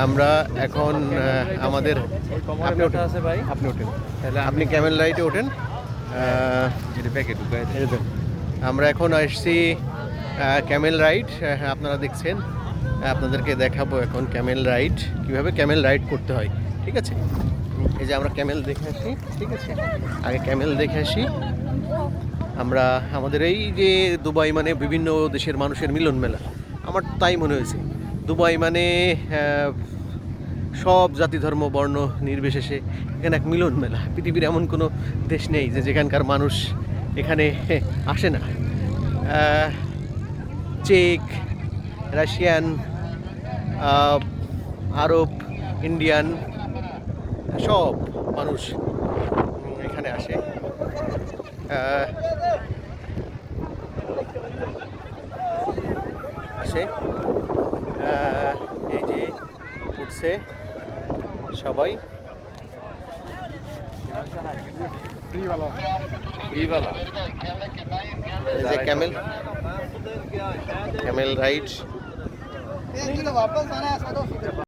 আমরা এখন আমাদের আপনি ওঠা আছে ভাই, আপনি ওঠেন, তাহলে আপনি ক্যামেল রাইডে ওঠেন। যেটা প্যাকেট ঢুকাই এই যে আমরা এখন আসছি ক্যামেল রাইড। আপনারা দেখছেন, আপনাদেরকে দেখাবো এখন ক্যামেল রাইড, কিভাবে ক্যামেল রাইড করতে হয়। ঠিক আছে, এই যে আমরা ক্যামেল দেখে আসি। ঠিক আছে, আগে ক্যামেল দেখে আসি আমরা। আমাদের এই যে দুবাই মানে বিভিন্ন দেশের মানুষের মিলন মেলা, আমার তাই মনে হয়েছে। দুবাই মানে সব জাতি ধর্ম বর্ণ নির্বিশেষে এখানে এক মিলন মেলা। পৃথিবীর এমন কোনো দেশ নেই যে যেখানকার মানুষ এখানে আসে না। চেক, রাশিয়ান, আরব, ইন্ডিয়ান সব মানুষ এখানে আসে। আসে এই যে উঠছে সবাই। এই যে ক্যামেল, ক্যামেল রাইড।